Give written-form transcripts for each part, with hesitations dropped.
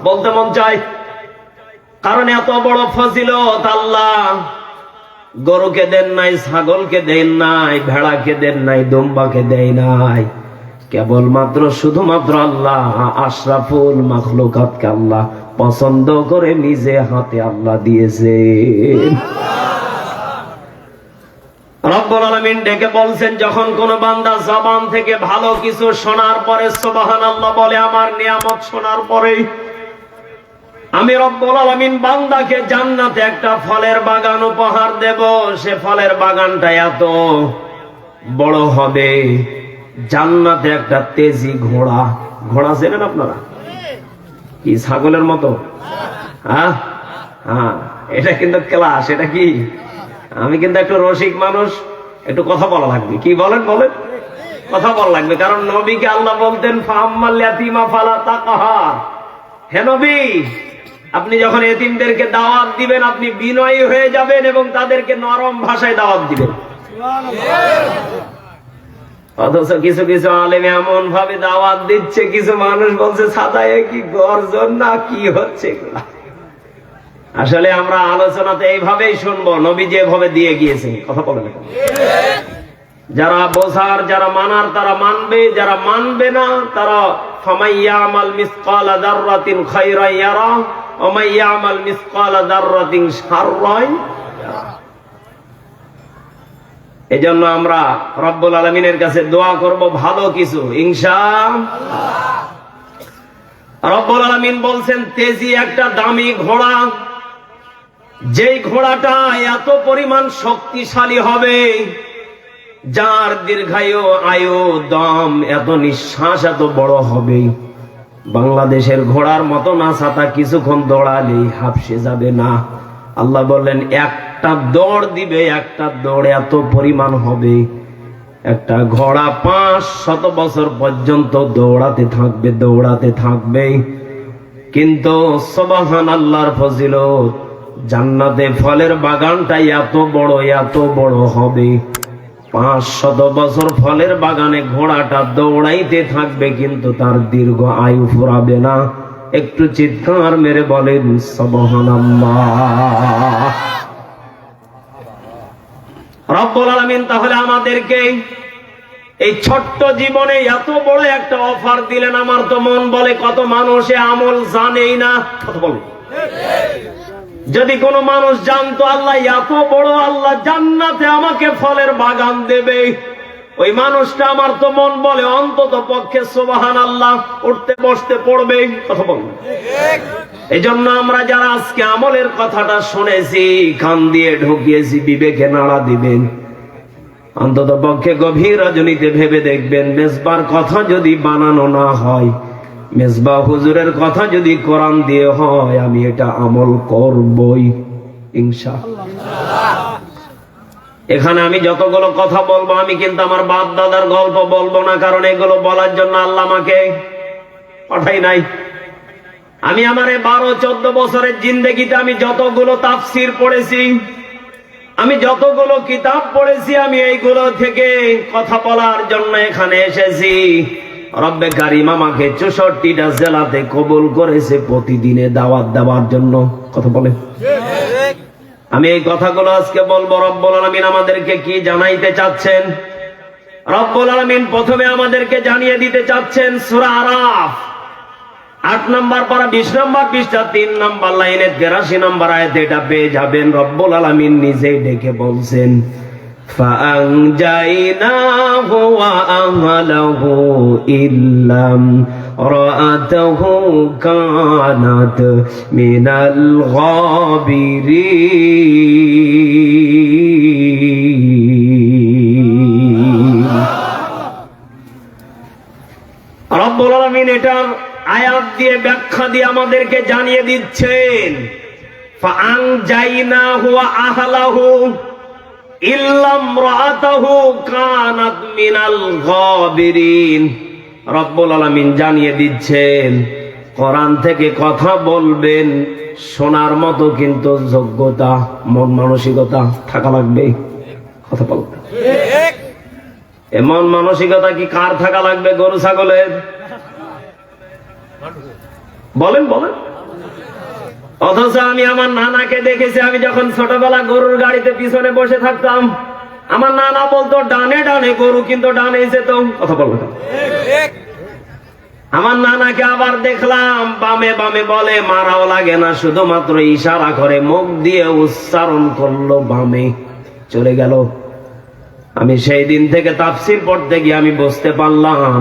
বলতে মন চায়, কারণ এত বড় ফজিলত আল্লাহ গরুকে দেন নাই, ছাগলকে দেন নাই, ভেড়াকে দেন নাই, দুম্বাকে দেয় নাই, কেবলমাত্র শুধুমাত্র আল্লাহ আশরাফুল মাখলুকাতকে আল্লাহ পছন্দ করে নিজে হাতে আল্লাহ দিয়েছেন। রব্বুল আলামিন ডেকে বলছেন, যখন কোন বান্দা জবান থেকে ভালো কিছু শোনার পরে সুবহানাল্লাহ বলে, আমার নিয়ামত শোনার পরে আমি রব্বুল আলামিন বান্দাকে জান্নাতে একটা ফলের বাগান উপহার দেব। সে ফলের বাগানটা এত বড় হবে, জান্নাতে একটা তেজি ঘোড়া, ঘোড়া চেনেন আপনারা? কি ছাগলের মতো? হ্যাঁ, এটা কিন্তু ক্লাস। এটা কি? আমি কিন্তু একটু রসিক মানুষ, একটু কথা বলা লাগবে। কি বলেন বলেন? কথা বলা লাগবে, কারণ নবীকে আল্লাহ বলতেন ফাম্মাল ইয়াতীমা ফালা তাকহার। হে নবী, আপনি যখন এতিমদেরকে দাওয়াত দিবেন আপনি বিনয়ী হয়ে যাবেন এবং তাদেরকে নরম ভাষায় দাওয়াত দিবেন। অথচ কিছু কিছু আলেম এমন ভাবে দাওয়াত দিচ্ছে, কিছু মানুষ বলছে ছাতায় কি গর্জন না কি হচ্ছে এগুলা। আসলে আমরা আলোচনাতে এইভাবেই শুনবো, নবী যেভাবে দিয়ে গিয়েছেন। কথা বলেন, যারা বোঝার, যারা মানার তারা মানবে, যারা মানবে না তারা ফামাইয়ামাল মিসকালা যাররাতিন খায়রান ইয়ারা ওয়া মাইয়ামাল মিসকালা যাররাতিন শাররান ইয়ারা। এজন্য আমরা রব্বুল আলামিনের কাছে দোয়া করব ভালো কিছু ইনশাআল্লাহ। রব্বুল আলামিন বলছেন তেজি একটা দামি ঘোড়া, যেই ঘোড়াটা এত পরিমাণ শক্তিশালী হবে, যার দীর্ঘায়ু, আয়ু, দম, এত নিঃশ্বাস এত বড় হবে, বাংলাদেশের ঘোড়ার মতো না ছাতা কিছুক্ষণ দৌড়ালেই হাঁপসে যাবে না। আল্লাহ বললেন একটা দৌড় দিবে, একটা দৌড় এত পরিমাণ হবে, একটা ঘোড়া 500 বছর পর্যন্ত দৌড়াতে থাকবে, দৌড়াতে থাকবে। কিন্তু সুবহানাল্লাহর ফজিলত, জান্নাতে ফলের বাগানটাই এত বড় হবে, 500 বছর ফলের বাগানে ঘোড়াটা দৌড়াইতে থাকবে, কিন্তু তার দীর্ঘ আয়ু ফুরাবে না। একটু চিৎকার মেরে বলেন সুবহানাল্লাহ। রব্বুল আলামিন তাহলে আমাদেরকে এই ছোট্ট জীবনে এত বড় একটা অফার দিলেন। আমার তো মন বলে কত মানুষে আমল জানেই না। কথা বলেন, যদি কোন মানুষ জানতো আল্লাহ এত বড়, আল্লাহ জান্নাতে আমাকে ফলের বাগান দেবে, ওই মানুষটা আমার তো মন বলে অন্তত পক্ষে সুবহানাল্লাহ উঠতে বসতে পড়বে। কথা বলুন। এই জন্য আমরা যারা আজকে আমলের কথাটা শুনেছি, কান দিয়ে ঢুকিয়েছি, বিবেকে নাড়া দিবেন, অন্তত পক্ষে গভীর রজনীতে ভেবে দেখবেন, মেজবার কথা যদি বানানো না হয়, মেজবা হুজুরের কথা যদি কোরআন দিয়ে হয়, আমি এটা আমল করবই ইনশাআল্লাহ। এখানে আমি যতগুলো কথা বলবো, আমি কিন্তু আমার বাপ দাদার গল্প বলবো না, কারণ এগুলো বলার জন্য আল্লাহ আমাকে পাঠাই নাই। আমি আমার 12-14 বছরের জিন্দেগিতে আমি যতগুলো তাফসির পড়েছি, আমি যতগুলো কিতাব পড়েছি, আমি এইগুলো থেকে কথা বলার জন্য এখানে এসেছি। রব্বে কারিম আমাকে 64টা জেলাতে কবুল করেছে প্রতিদিনে দাওয়াত দেওয়ার জন্য। কথা বলে, আমি এই কথাগুলো আজকে বলবো। রব্বুল আলামিন আমাদেরকে কি জানাইতে চাচ্ছেন? রব্বুল আলামিন প্রথমে আমাদেরকে জানিয়ে দিতে চাচ্ছেন সূরা আরাফ 8 নম্বর পারা 20 নম্বর পৃষ্ঠা 3 নম্বর লাইনে 83 নম্বর আয়াতে এটা পেয়ে যাবেন। রব্বুল আলামিন নিজেই ডেকে বলছেন فأنجيناه وأهله إلا امرأته كانت من الغابرين। রব্বুল আলামিন এটার আয়াত দিয়ে ব্যাখ্যা দিয়ে আমাদেরকে জানিয়ে দিচ্ছেন ফাআনজাইনাহু ওয়া আহলাহু ইল্লাম রাআতাহু কানাত মিনাল গাবিরিন। রব্বুল আলামিন জানিয়ে দিচ্ছেন কোরআন থেকে কথা বলবেন, শোনার মতো কিন্তু যোগ্যতা, মন মানসিকতা থাকা লাগবে। কথা বলতে এমন মানসিকতা কি কার থাকা লাগবে? গরু ছাগলের? বলেন বলেন। অথচ আমি আমার নানাকে দেখেছি, আমি যখন ছোটবেলা গরুর গাড়িতে পিছনে বসে থাকতাম, আমার নানা বলতো ডানে ডানে গরু, কিন্তু ডানে যেত। কথা বলতো। আমার নানাকে আবার দেখলাম বামে বামে বলে, মারাও লাগে না, শুধুমাত্র ইশারা করে, মুখ দিয়ে উচ্চারণ করলো বামে, চলে গেল। আমি সেই দিন থেকে তাফসীর পড়তে গিয়ে আমি বুঝতে পারলাম,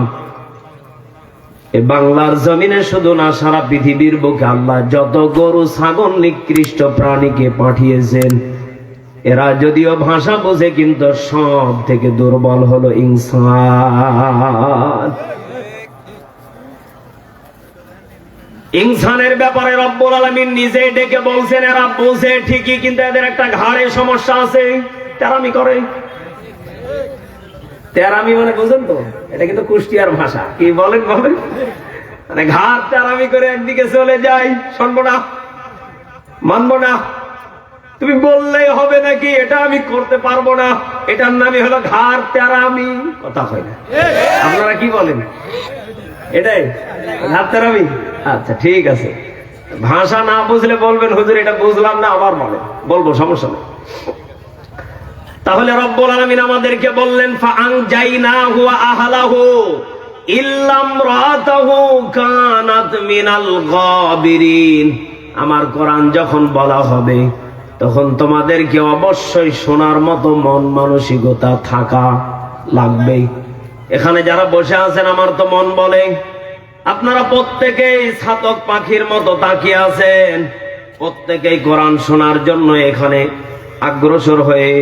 এ বাংলার জমিনে শুধু না, সারা পৃথিবীর বুকে আল্লাহ যত গরু ছাগল নিকৃষ্ট প্রাণীকে পাঠিয়েছেন, এরা যদিও ভাষা বোঝে, কিন্তু সব থেকে দুর্বল হলো ইনসান। ইনসানের ব্যাপারে রব্বুল আলামিন নিজেই ডেকে বলছেন, এরা বোঝে ঠিকই, কিন্তু এদের একটা ঘাড়ে সমস্যা আছে, তেরামি করে। তেরামি মানে বুঝেন তো, এটা কিন্তু কুষ্টিয়ার ভাষা। কি বলেন বলেন? মানে ঘাড় তেরামি করে একদিকে চলে যায়, শুনবো না, মানবো না, তুমি বললেই হবে নাকি, এটা আমি করতে পারবো না, এটার নামই হলো ঘাড় তেরামি। কথা হয় না? আপনারা কি বলেন? এটাই ঘাড় তেরামি? আচ্ছা ঠিক আছে, ভাষা না বুঝলে বলবেন হুজুর এটা বুঝলাম না, আবার বলেন, বলবো, সমস্যা নেই। তাহলে রব্বুল আলামিন আমাদেরকে বললেন, ফাআনজাইনাহু ওয়া আহলাহু ইল্লা ইমরাতাহু কানাত মিনাল গাবিরিন। আমার কোরআন যখন বলা হবে, তখন তোমাদেরকে অবশ্যই শোনার মতো মন মানসিকতা থাকা লাগবে। এখানে যারা বসে আছেন, আমার তো মন বলে আপনারা প্রত্যেকেই ছাতক পাখির মতো তাকিয়ে আছেন, প্রত্যেকেই কোরআন শোনার জন্য এখানে অগ্রসর হয়ে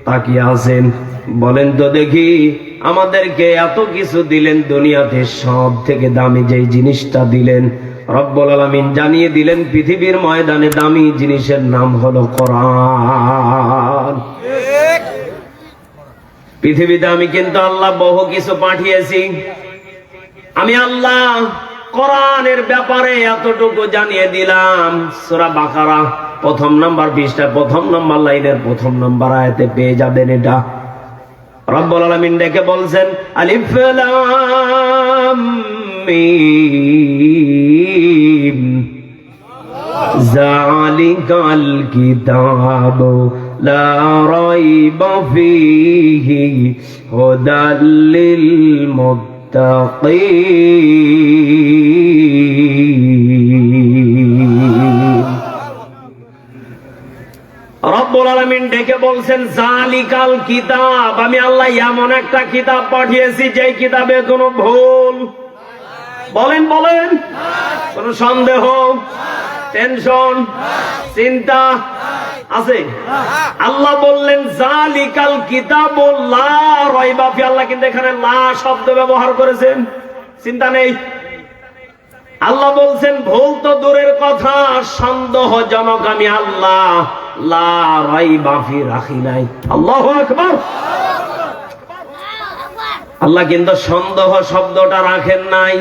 তাকিয়ে আছেন। বলেন তো দেখি, আমাদেরকে এত কিছু দিলেন দুনিয়াতে, সব থেকে দামি যেই জিনিসটা দিলেন, রব্বুল আলামিন জানিয়ে দিলেন পৃথিবীর ময়দানে দামি জিনিসের নাম হলো কোরআন। পৃথিবীতে আমি কিন্তু আল্লাহ বহু কিছু পাঠিয়েছি, আমি আল্লাহ কোরআনের ব্যাপারে এতটুকু জানিয়ে দিলাম। সূরা বাকারা 1 নম্বর পৃষ্ঠা 1 নম্বর লাইনের 1 নম্বর আয়াতে পেয়ে যাবেন। এটা রব্বুল আলামিন ডেকে বলছেন, আলিফ লাম মিম যালিকাল কিতাবু লা রাইবা ফীহি হুদাল লিল রব্বুল আলামিন ডেকে বলছেন, জালিকাল কিতাব, আমি আল্লাহ এমন একটা কিতাব পাঠিয়েছি যে কিতাবে কোনো ভুল, বলেন বলেন, কোন সন্দেহ, টেনশন, চিন্তা আছে? আল্লাহ বললেন জালিকাল কিতাব লা রাইবা ফি। আল্লাহ কিন্তু এখানে লা শব্দ ব্যবহার করেছেন, চিন্তা নেই। আল্লাহ বলছেন ভুল তো দূরের কথা, সন্দেহজনক আমি আল্লাহ লা রাইবা ফি রাখি নাই। আল্লাহু আকবার। আল্লাহ কিন্তু সন্দেহ শব্দটা রাখেন নাই।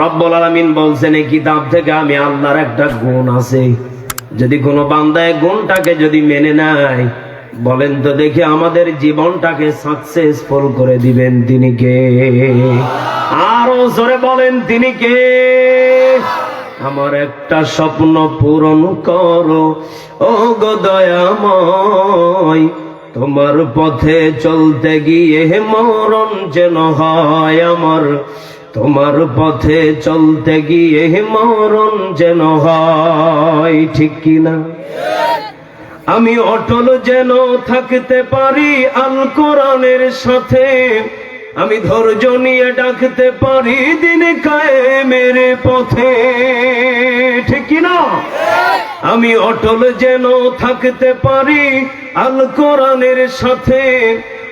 রব্বুল আলামিন বলছেন এই কিতাব থেকে আমি আল্লাহর একটা গুণ আছে, যদি কোনো বান্দা এই গুণটাকে যদি মেনে নেয়, বলেন তো দেখি আমাদের জীবনটাকে সাকসেসফুল করে দিবেন তিনি কে? আরো জোরে বলেন, তিনি কে? আমার একটা স্বপ্ন পূরণ করো ও গো দয়াময়, তোমার পথে চলতে গিয়ে মরণ যেন হয় আমার, তোমার পথে চলতে গিয়ে মরণ যেন হয়। ঠিক কিনা? আমি অটল যেন থাকতে পারি আল কোরআনের সাথে, আমি ধৈর্য নিয়ে ডাকতে পারি দিন কায়েমের পথে। ঠিক কিনা? আমি অটল যেন থাকতে পারি আল কোরআনের সাথে,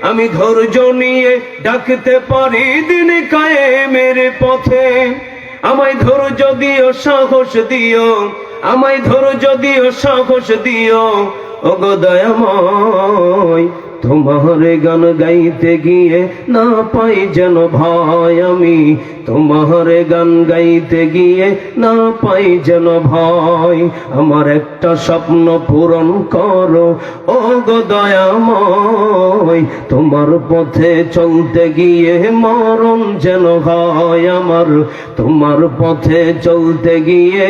আমি ধৈর্য নিয়ে ডাকতে পারি দিন কায়েমের পথে। আমায় ধৈর্য দিও, সাহস দিও, আমায় ধৈর্য দিও, সাহস দিও ও গো দয়াময়, তোমার গান গাইতে গিয়ে না পাই যেন ভয় আমি, তোমার গান গাইতে গিয়ে না পাই যেন ভয়। আমার একটা স্বপ্ন পূরণ করো ও গো দয়াময়, তোমার পথে চলতে গিয়ে মরণ যেন হয় আমার, তোমার পথে চলতে গিয়ে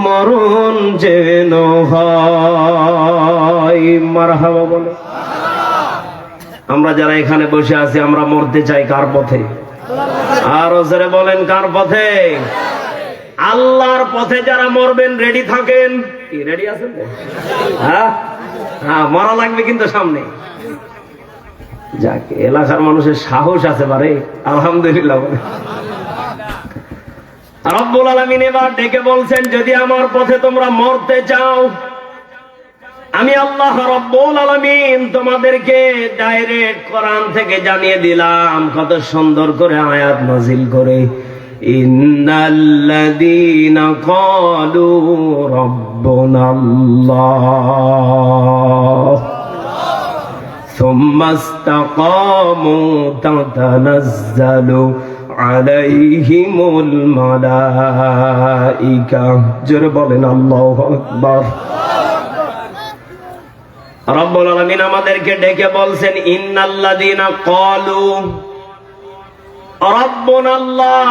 মরণ যেন হয়। মারহাবা বলে। আমরা যারা এখানে বসে আছি আমরা মরতে চাই কার পথে? আর জোরে বলেন কার পথে? আল্লাহর পথে যারা মরবেন রেডি থাকেন। কি রেডি আছেন? হ্যাঁ হ্যাঁ, মরা লাগবে কিন্তু সামনে। যাক, এলাকার মানুষের সাহস আছে বারে, আলহামদুলিল্লাহ। রব্বুল আলামিন এবার ডেকে বলছেন, যদি আমার পথে তোমরা মরতে চাও, আমি আল্লাহ রব্বুল আলামিন তোমাদেরকে ডাইরেক্ট কোরআন থেকে জানিয়ে দিলাম, কত সুন্দর করে আয়াত নাযিল করে। ইন্নাল্লাযীনা ক্বালু রাব্বুনাল্লাহ সুম্মা ইসতাকামু তাতানাজ্জালু আলাইহিমুল মালাইকা। জোরে বলেন আল্লাহু আকবার। রব্বুল আলামিন আমাদেরকে ডেকে বলছেন, ইন্নাল্লাযীনা ক্বালু রাব্বুনাল্লাহ।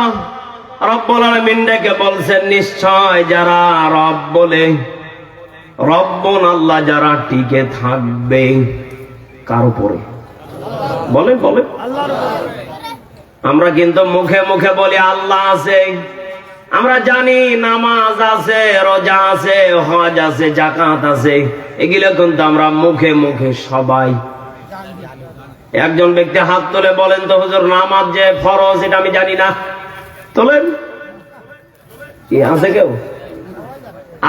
রব্বুল আলামিন ডেকে বলছেন, নিশ্চয় যারা রব বলে, রব্বুনাল্লাহ যারা টিকে থাকবে কার উপরে? বলেন বলেন। আমরা কিন্তু মুখে মুখে বলি আল্লাহ আছে, আমরা জানি নামাজ আছে, রোজা আছে, হজ আছে, যাকাত আছে, এগুলো কিন্তু আমরা মুখে মুখে সবাই। একজন ব্যক্তি হাত তুলে বলেন তো, হুজুর নামাজ যে ফরজ এটা আমি জানি না। তোলেন, কি আছে কেউ?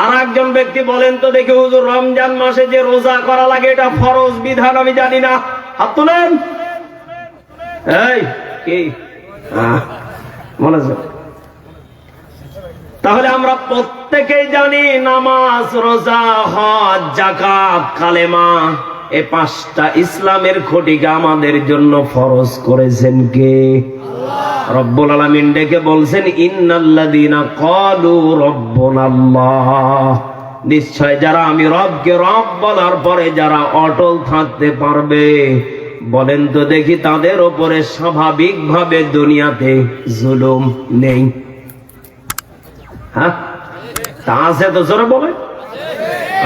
আর একজন ব্যক্তি বলেন তো দেখি, হুজুর রমজান মাসে যে রোজা করা লাগে এটা ফরজ বিধান আমি জানি না। হাত তুলেন। এই কি মনে আছে? তাহলে আমরা প্রত্যেকেই জানি নামাজ, রোজা, হজ, যাকাত, কালেমা, এই পাঁচটা ইসলামের খুঁটিকে আমাদের জন্য ফরজ করেছেন কে? রব্বুল আলামিন ডেকে বলছেন, ইন্নাল্লাযীনা ক্বালু রাব্বুনাল্লাহ। নিশ্চয় যারা আমি রবকে রব বলার পরে যারা অটল থাকতে পারবে, বলেন তো দেখি তাদের উপরে স্বাভাবিকভাবে দুনিয়াতে জুলুম নেই? হ্যাঁ, তা আছে তো, জোরে বলে।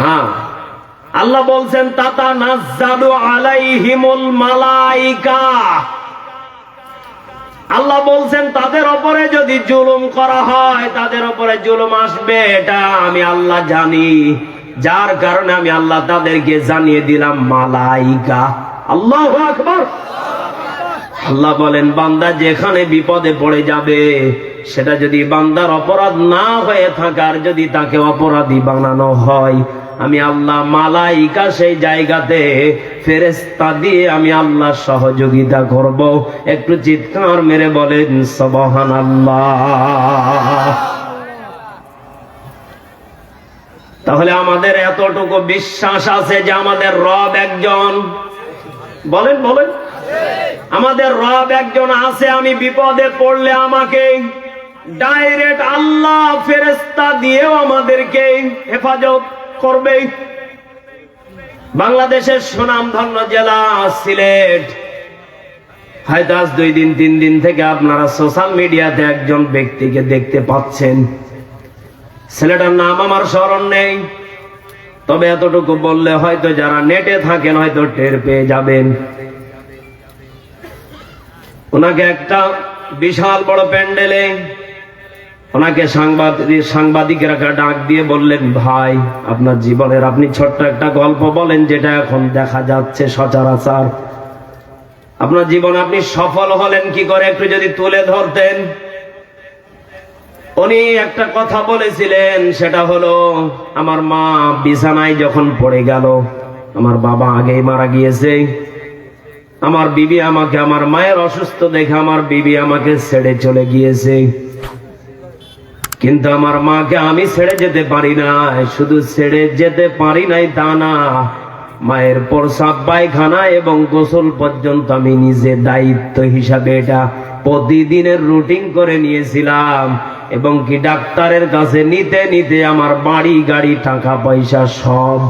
হ্যাঁ, আল্লাহ বলছেন তাতানাজ্জালু আলাইহিমুল মালাইকা। আল্লাহ বলছেন তাদের উপরে যদি জুলুম করা হয়, তাদের উপরে জুলুম আসবে, এটা আমি আল্লাহ জানি। যার কারণে আমি আল্লাহ তাদেরকে জানিয়ে দিলাম মালাইকা। আল্লাহু আকবার। আল্লাহ বলেন, বান্দা যেখানে বিপদে পড়ে যাবে, সেটা যদি বান্দার অপরাধ না হয়ে থাকার যদি তাকে অপরাধী বানানো হয়, আমি আল্লাহ মালাইকা সেই জায়গাতে ফেরেশতা দিয়ে আমি আল্লাহ সহযোগিতা করব। একটু চিৎকার মেরে বলেন সুবহানাল্লাহ। তাহলে আমাদের এতটুকু বিশ্বাস আছে যে আমাদের রব একজন। বলেন বলেন। আমাদের রব একজন আছে, আমি বিপদে পড়লে আমাকে ডাইরেক্ট আল্লাহ ফেরেশতা দিয়েও আমাদেরকে হেফাজত করবে। বাংলাদেশের সুনামধন্য জেলা সিলেট, হয়তো আজ 2 দিন 3 দিন থেকে আপনারা সোশ্যাল মিডিয়াতে একজন ব্যক্তিকে দেখতে পাচ্ছেন। ছেলেটার নাম আমার স্মরণ নেই, তবে এতটুকু বললে হয়তো যারা নেটে থাকেন হয়তো টের পেয়ে যাবেন। ওনাকে একটা বিশাল বড় প্যান্ডেলে ওনাকে সাংবাদিকেরা ডাক দিয়ে বললেন, ভাই আপনার জীবনের আপনি ছোট্ট একটা গল্প বলেন যেটা এখন দেখা যাচ্ছে সচরাচর। আপনার জীবনে আপনি সফল হলেন কি করে, একটু যদি তুলে ধরতেন। উনি একটা কথা বলেছিলেন, সেটা হলো আমার মা বিছানায় যখন পড়ে গেল, আমার বাবা আগেই মারা গিয়েছে, আমার বিবি আমাকে, আমার মায়ের অসুস্থ দেখে আমার বিবি আমাকে ছেড়ে চলে গিয়েছে। কিন্তু আমার মাকে আমি ছেড়ে যেতে পারি নাই। শুধু ছেড়ে যেতে পারি নাই তা না, মায়ের প্রস্রাব পায়খানা এবং গোসল পর্যন্ত আমি নিজে দায়িত্ব হিসাবে এটা প্রতিদিনের রুটিন করে নিয়েছিলাম। এবং কি ডাক্তারের কাছে নিতে নিতে আমার বাড়ি গাড়ি টাকা পয়সা সব,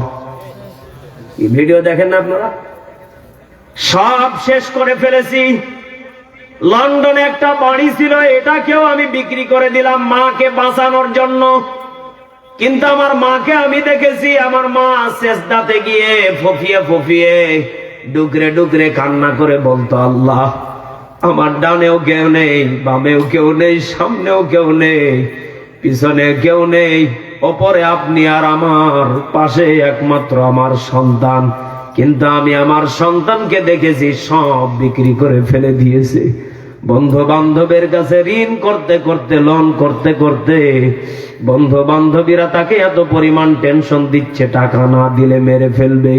ভিডিও দেখেন না আপনারা, সব শেষ করে ফেলেছি। লন্ডনে একটা বাড়ি ছিল, এটাকেও আমি বিক্রি করে দিলাম মাকে বাঁচানোর জন্য। কিন্তু আমার মাকে আমি দেখেছি, আমার মা সেজদাতে গিয়ে ফফিয়ে ফফিয়ে ডুকরে ডুকরে কান্না করে বলতো, আল্লাহ আমার ডানেও কেউ নেই, বামেও কেউ নেই, সামনেও কেউ নেই, পিছনে কেউ নেই, ওপরে আপনি আর আমার পাশে একমাত্র আমার সন্তান। কিন্তু আমি আমার সন্তানকে দেখেছি সব বিক্রি করে ফেলে দিয়েছে। বন্ধু বান্ধবের কাছে ঋণ করতে করতে, লোন করতে করতে বন্ধু বান্ধবীরা তাকে এত পরিমাণ টেনশন দিচ্ছে, টাকা না দিলে মেরে ফেলবে।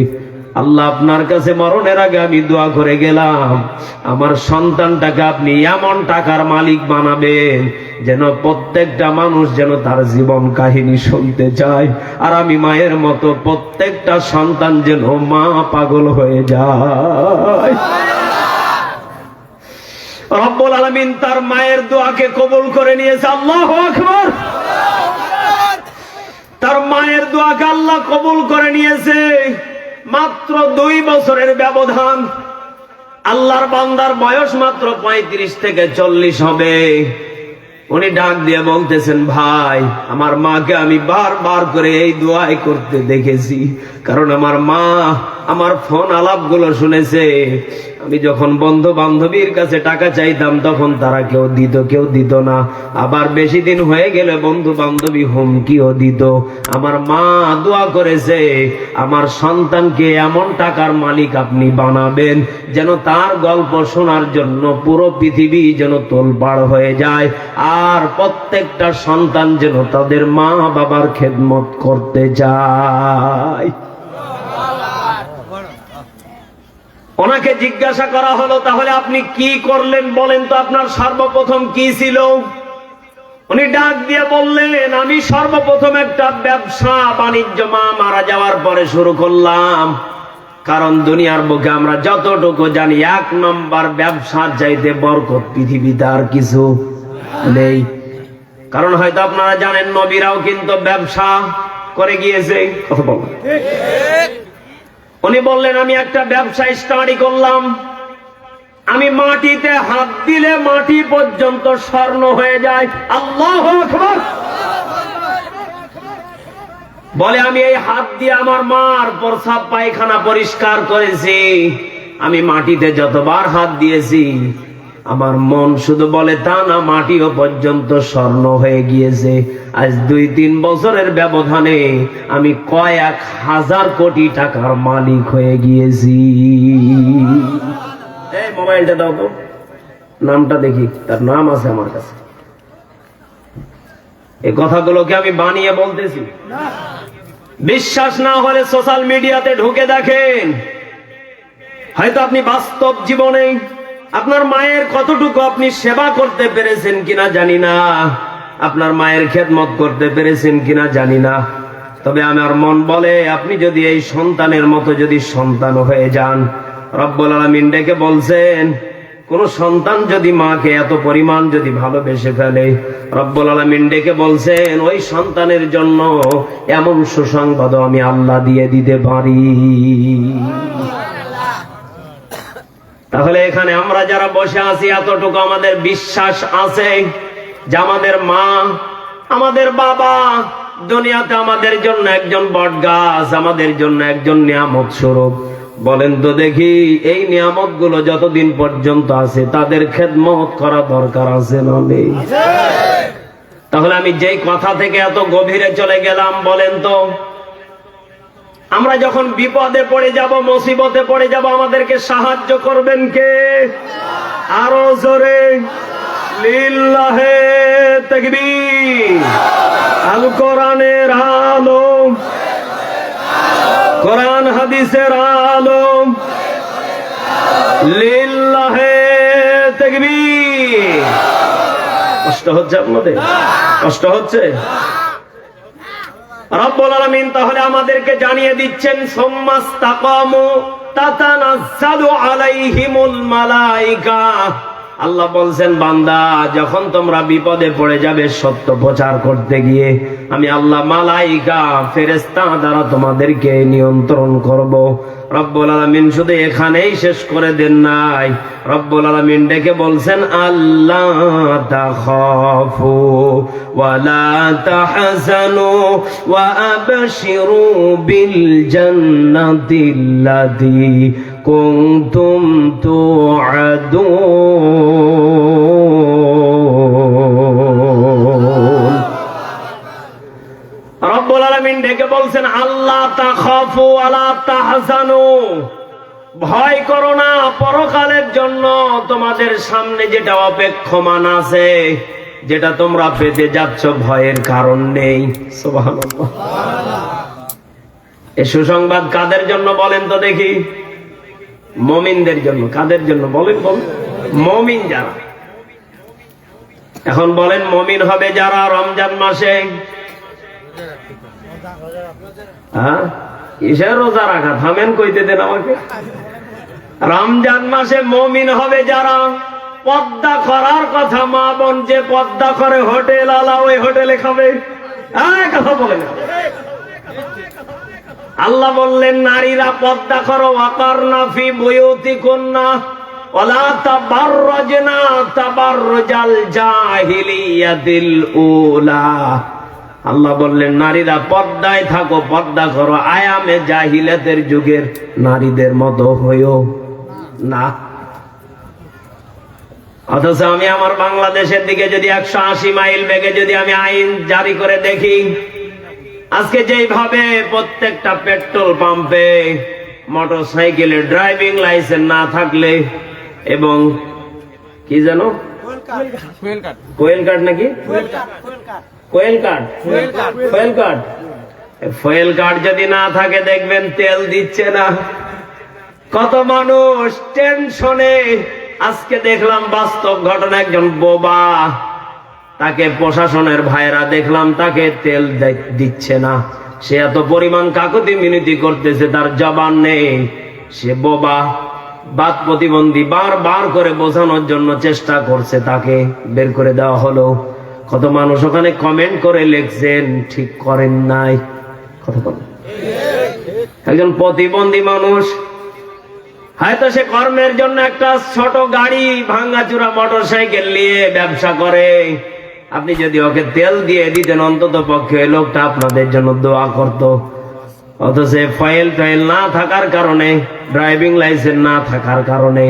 আল্লাহ আপনার কাছে মরণের আগে আমি দোয়া করে গেলাম, আমার সন্তানটাকে আপনি এমন টাকার মালিক বানাবেন যেন প্রত্যেকটা মানুষ যেন তার জীবন কাহিনী শুনতে চায়। আর আমি মায়ের মতো প্রত্যেকটা সন্তান যেন মা পাগল হয়ে যায়। রব্বুল আলামিন তার মায়ের দোয়াকে কবুল করে নিয়েছে। আল্লাহু আকবার। তার মায়ের দোয়াকে আল্লাহ কবুল করে নিয়েছে। মাত্র 2 বছরের ব্যবধান। আল্লাহর বান্দার বয়স মাত্র 35 থেকে 40 হবে। উনি ডাক দিয়ে বলতেছেন, ভাই আমার মাকে আমি বারবার করে এই দোয়াই করতে দেখেছি, কারণ আমার মা আমার ফোন আলাপগুলো শুনেছে। আমি যখন বন্ধু বান্ধবীর কাছে টাকা চাইতাম তখন তারা কেউ দিত না। আবার বেশি দিন হয়ে গেলে বন্ধু বান্ধবী হুমকিও দিত। আমার মা দোয়া করেছে, আমার সন্তানকে এমন টাকার মালিক আপনি বানাবেন যেন তার গল্প শোনার জন্য পুরো পৃথিবী যেন তোলপাড় হয়ে যায়। আর প্রত্যেকটা সন্তান যেন তাদের মা বাবার খেদমত করতে যায়। ওনাকে জিজ্ঞাসা করা হলো, তাহলে আপনি কি করলেন বলেন তো, আপনার সর্বপ্রথম কি ছিল? উনি ডাক দিয়ে বললেন, আমি সর্বপ্রথম একটা ব্যবসা বাণিজ্য মা মারা যাওয়ার পরে শুরু করলাম। কারণ দুনিয়ার বুকে আমরা যতটুকু জানি 1 নম্বর ব্যবসার চাইতে বরকত পৃথিবীতে আর কিছু নেই। কারণ হয়তো আপনারা জানেন নবীরাও কিন্তু ব্যবসা করে গিয়েছে। কথা বলেন। উনি বললেন, আমি একটা ব্যবসা স্টাডি করলাম, আমি মাটিতে হাত দিলে মাটি পর্যন্ত স্বর্ণ হয়ে যায়। আল্লাহু আকবার। বলে, আমি এই হাত দিয়ে আমার মার প্রস্রাব পায়খানা পরিষ্কার করেছি। আমি মাটিতে যতবার হাত দিয়েছি আমার মন শুধু বলে তা না, মাটিও পর্যন্ত স্বর্ণ হয়ে গিয়েছে। আজ 2-3 বছরের ব্যবধানে আমি কয়েক হাজার কোটি টাকার মালিক হয়ে গিয়েছি। এই মোবাইলটা দাও তো, নামটা দেখি, তার নাম আছে আমার কাছে। এই কথাগুলোকে আমি বানিয়ে বলতেছি। বিশ্বাস না হলে সোশ্যাল মিডিয়াতে ঢুকে দেখেন, হয়তো আপনি বাস্তব জীবনে আপনার মায়ের কতটুকু আপনি সেবা করতে পেরেছেন কিনা জানি না, আপনার মায়ের খেদমত করতে পেরেছেন কিনা জানি না। তবে আমার মন বলে, আপনি যদি এই সন্তানের মতো যদি সন্তান হয়ে যান, রব্বুল আলামিন ডেকে বলছেন, কোন সন্তান যদি মাকে এত পরিমাণ যদি ভালোবেসে ফেলে, রব্বুল আলামিন ডেকে বলছেন ওই সন্তানের জন্য এমন সুসংবাদ আমি আল্লাহ দিয়ে দিতে পারি। তাহলে এখানে আমরা যারা বসে আছি, এতটুকু আমাদের বিশ্বাস আছে যে আমাদের মা, আমাদের বাবা দুনিয়াতে আমাদের জন্য একজন বটগাছ, আমাদের জন্য একজন নিয়ামত স্বরূপ। বলেন তো দেখি, এই নিয়ামত গুলো যতদিন পর্যন্ত আছে তাদের খেদমত করা দরকার আছে না নেই? তাহলে আমি যেই কথা থেকে এত গভীরে চলে গেলাম, বলেন তো, আমরা যখন বিপদে পড়ে যাব, মুসিবতে পড়ে যাব, আমাদেরকে সাহায্য করবেন কে? আরো জোরে লিল্লাহে তাকবীর। আল কোরআনের আলো, কোরআন হাদিসের আলো, লিল্লাহে তাকবীর। কষ্ট হচ্ছে আপনাদের? কষ্ট হচ্ছে? রব্বুল আলামিন তাহলে আমাদেরকে জানিয়ে দিচ্ছেন, সুম্মাস্তাকামু তাতানাজ্জালু আলাইহিমুল মালাইকা। আল্লাহ বলছেন, বান্দা যখন তোমরা বিপদে পড়ে যাবে সত্য প্রচার করতে গিয়ে, আমি আল্লাহ মালাইকা ফেরেশতা দ্বারা তোমাদেরকে নিয়ন্ত্রণ করব। রব্বুল আলামিন শুধু এখানেই শেষ করে দেন নাই, রব্বুল আলামিন ডেকে বলছেন, আল্লাহ তাখাফু ওয়া লা তাহজানু ওয়া আবশিরু বিল জান্নাতিল্লাতী কুনতুম তুআদুন। রব্বুল আলামিন ডেকে বলছেন, আল্লাহ তাখাফু ওয়া লা তাহজানু, ভয় করো না, পরকালের জন্য তোমাদের সামনে যেটা অপেক্ষমান আছে, যেটা তোমরা পেতে যাচ্ছ, ভয়ের কারণ নেই। সুবহানাল্লাহ। এই সুসংবাদ কাদের জন্য বলেন তো দেখি? মুমিনদের জন্য। কাদের জন্য বলেন? বলেন। মুমিন যারা। এখন বলেন, মুমিন হবে যারা রমজান মাসে কিসের রোজা রাখা? থামেন, কইতে দেন আমাকে। রমজান মাসে মুমিন হবে যারা পর্দা করার কথা, মা বোন যে পর্দা করে হোটেল আলা ওই হোটেলে খাবে, কথা বলে না। আল্লাহ বললেন, নারীরা পর্দা করো, ওয়াকারনা ফি বুয়ুতিকুন্না ওয়ালা তাবাররাজনা তাবাররুজাল জাহিলিয়াতিল উলা। আল্লাহ বললেন, নারীরা পর্দায় থাকো, পর্দা করো, আয়ামে জাহিলিয়াতের যুগের নারীদের মতো হইও না। অথচ আমি আমার বাংলাদেশের দিকে যদি 180 মাইল বেগে যদি আমি আইন জারি করে দেখি, আজকে যেইভাবে প্রত্যেকটা পেট্রোল পাম্পে মোটর সাইকেলের ড্রাইভিং লাইসেন্স না থাকলে, এবং কি জানো কোয়েল কার্ড নাকি ফুয়েল কার্ড যদি না থাকে, দেখবেন তেল দিচ্ছে না। কত মানুষ টেনশনে। আজকে দেখলাম বাস্তব ঘটনা, একজন বোবা, তাকে প্রশাসনের ভাইরা দেখলাম তাকে তেল দিচ্ছে না। সে এত পরিমাণ কাকুতি মিনতি করতেছে, তার জবান নেই, সে বোবা, বাত প্রতিবন্ধী। বারবার করে বোঝানোর জন্য চেষ্টা করছে, তাকে বের করে দেওয়া হলো। কত মানুষ ওখানে কমেন্ট করে লিখছেন, ঠিক করেন নাই। কথা বলেন। একজন প্রতিবন্ধী মানুষ, হয়তো সে কর্মের জন্য একটা ছোট গাড়ি, ভাঙ্গাচুরা মোটর সাইকেল নিয়ে ব্যবসা করে। আপনি যদি ওকে তেল দিয়ে দিতেন, অন্তত পক্ষে ওই লোকটা আপনাদের জন্য দোয়া করত। অথচ ফাইল টাইল না থাকার কারণে, ড্রাইভিং লাইসেন্স না থাকার কারণে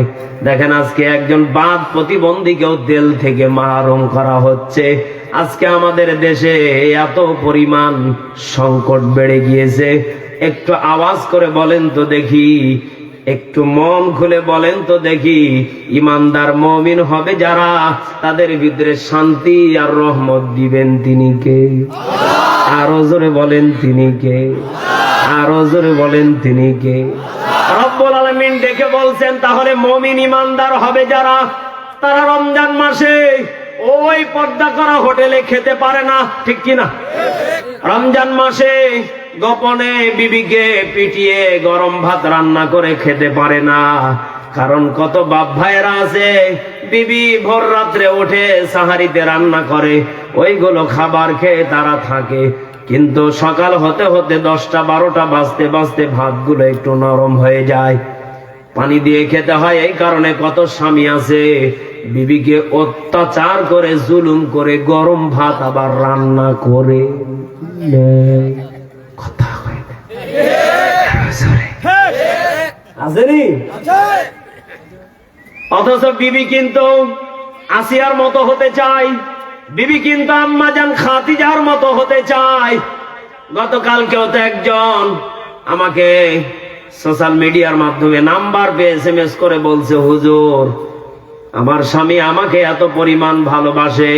দেখেন আজকে একজন বাদ প্রতিবন্ধীকেও তেল থেকে মাহরুম করা হচ্ছে। আজকে আমাদের দেশে এত পরিমাণ সংকট বেড়ে গিয়েছে। একটু আওয়াজ করে বলেন তো দেখি, একটু মন খুলে বলেন তো দেখি, ইমানদার মুমিন হবে যারা, তাদের ভিতরে শান্তি আর রহমত দিবেন তিনি কে? আরো জোরে বলেন, তিনি কে? আরো জোরে বলেন, তিনি কে? রব্বুল আলামিন ডেকে বলছেন, তাহলে মুমিন ইমানদার হবে যারা, তারা রমজান মাসে ওই পর্দা করা হোটেলে খেতে পারে না, ঠিক কিনা? রমজান মাসে গোপনে বিবিকে পিটিয়ে গরম ভাত রান্না করে খেতে পারে না। কারণ কত বাপ ভাইয়েরা আছে, বিবি ভোর রাত্রে উঠে সাহারিতে রান্না করে, ওইগুলো খাবার খেয়ে তারা থাকে। কিন্তু সকাল হতে হতে 10টা 12টা বাজতে বাজতে ভাতগুলো একটু নরম হয়ে যায়, পানি দিয়ে খেতে হয়। এই কারণে কত স্বামী আছে বিবিকে অত্যাচার করে, জুলুম করে গরম ভাত আবার রান্না করে। কথা হয় না, আসেনি? অথচ বিবি কিন্তু আসিয়ার মতো হতে চায়, বিবি কিন্তু আম্মাজান খাদিজার মতো হতে চায়। গতকালকেও তো একজন আমাকে সোশ্যাল মিডিয়ার মাধ্যমে নাম্বার পেয়ে SMS করে বলছে, হুজুর আমার স্বামী আমাকে এত পরিমাণ ভালোবাসে,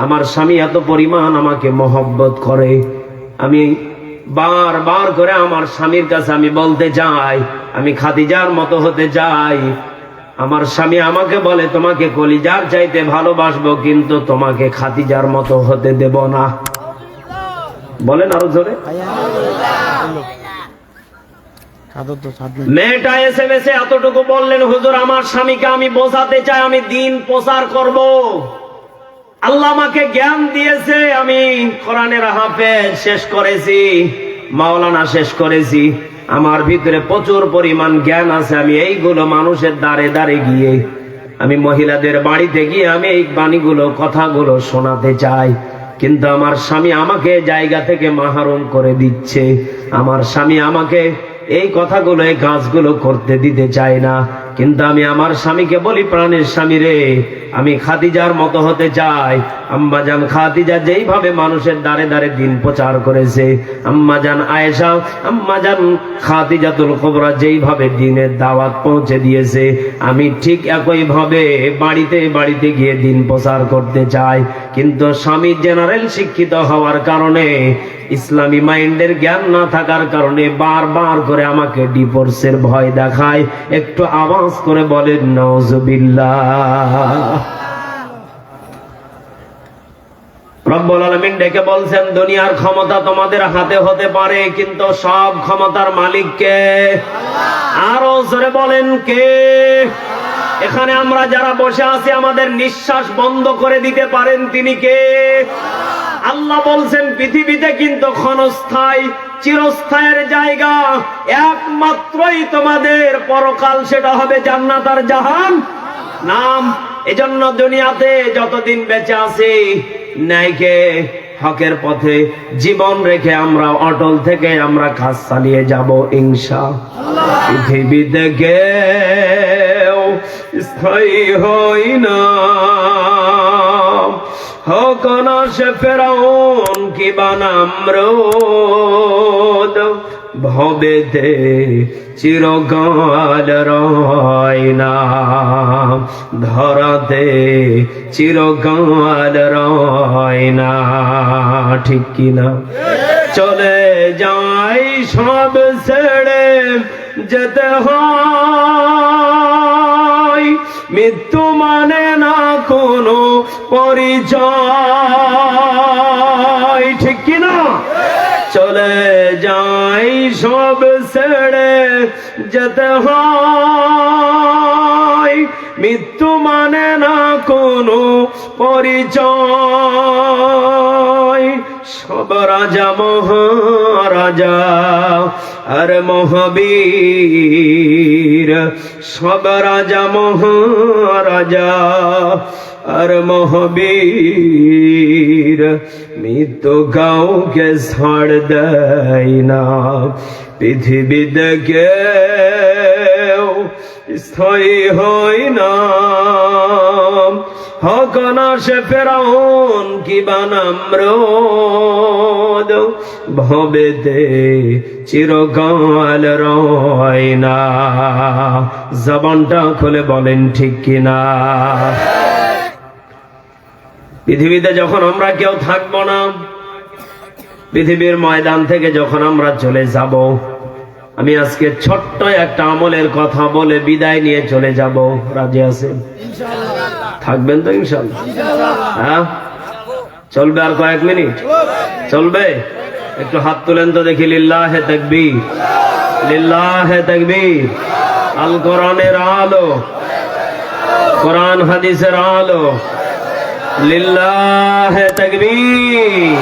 আমার স্বামী এত পরিমাণ আমাকে মহব্বত করে, আমি বারবার করে আমার স্বামীর কাছে আমি বলতে চাই আমি খাদিজার মতো হতে চাই। আমার স্বামী আমাকে বলে তোমাকে কলিজার চাইতে ভালোবাসবো, কিন্তু তোমাকে খাদিজার মতো হতে দেব না। বলেন আরো জোরে। মেয়েটা এসএমএসে এতটুকু বললেন, হুজুর আমার স্বামীকে আমি বোঝাতে চাই আমি দিন প্রচার করব। আল্লাহ আমাকে জ্ঞান দিয়েছে, আমি কোরআনের হাফেজ শেষ করেছি, মাওলানা শেষ করেছি, আমার ভিতরে প্রচুর পরিমাণ জ্ঞান আছে। আমি এইগুলো মানুষের দ্বারে দ্বারে গিয়ে, আমি মহিলাদের বাড়িতে গিয়ে আমি এই বাণীগুলো কথাগুলো শোনাতে চাই, কিন্তু আমার স্বামী আমাকে জায়গা থেকে মাহরুম করে দিচ্ছে। আমার স্বামী আমাকে এই কথাগুলো এই কাজগুলো করতে দিতে চায় না। কিন্তু আমি আমার স্বামীকে বলি, প্রাণের স্বামী রে, আমি খাদিজার মতো হতে চাই। আম্মাজান খাদিজা যেইভাবে মানুষের দ্বারে দ্বারে দিন প্রচার করেছে, আম্মাজান আয়েশা, আম্মাজান খাদিজাতুল কুবরা যেইভাবে দিনের দাওয়াত পৌঁছে দিয়েছে, আমি ঠিক একই ভাবে বাড়িতে বাড়িতে গিয়ে দিন প্রচার করতে চাই। কিন্তু স্বামী জেনারেল শিক্ষিত হওয়ার কারণে, ইসলামী মাইন্ডের জ্ঞান না থাকার কারণে বারবার করে আমাকে ডিভোর্সের ভয় দেখায়। একটু আওয়াজ করে বলেন নাউজুবিল্লাহ। রব্বুল আলামিন ডেকে বলছেন, দুনিয়ার ক্ষমতা তোমাদের হাতে হতে পারে, কিন্তু সব ক্ষমতার মালিক কে? আরো জোরে বলেন কে? এখানে আমরা যারা বসে আছি, আমাদের নিঃশ্বাস বন্ধ করে দিতে পারেন তিনি কে? আল্লাহ বলছেন পৃথিবীতে কিন্তু ক্ষণস্থায়ী, চিরস্থায়ের জায়গা একমাত্রই তোমাদের পরকাল, সেটা হবে জান্নাত আর জাহান্নাম। এজন্য দুনিয়াতে যতদিন বেঁচে আছি, ন্যায়কে হকের পথে জীবন রেখে আমরা অটল থেকে আমরা কাজ চালিয়ে যাব ইনশাআল্লাহ। পৃথিবীতে কেউ স্থায়ী হই না, হোক না সে ফেরাউন কিবা নামরুদ, ভবেতে চিরকাল রয় না, ধরাতে চিরকাল রয় না। ঠিক কিনা? চলে যাই সব ছেড়ে যেতে হয়, মৃত্যু মানে না কোনো পরিচয়। ঠিক কিনা? চলে যাই সব ছেড়ে যেতে হয়, মৃত্যু মানে না কোনো পরিচয়। সব রাজা মহারাজা আর মহাবীর, সব রাজা মহারাজা আর মহাবীর, মৃত্যু কাউকে ছাড় দেয় না। পৃথিবীতে কেউ স্থায়ী হয় না, হোক না সে ফেরাউন কিবা নামরুদ, ভবেতে চিরকাল রয় না। জবানটা খুলে বলেন ঠিক কিনা? পৃথিবীতে যখন আমরা কেউ থাকবো না, পৃথিবীর ময়দান থেকে যখন আমরা চলে যাব, আমি আজকে ছোট্ট একটা আমলের কথা বলে বিদায় নিয়ে চলে যাব। রাজি আছেন? থাকবেন তো ইনশাআল্লাহ? হ্যাঁ, চলবে আর কয়েক মিনিট? চলবে? একটু হাত তুলেন তো দেখি। লিল্লাহে তাকবীর, লিল্লাহে তাকবীর। আল কোরআনের আলো, কোরআন হাদিসের আলো, লিল্লাহে তাকবীর।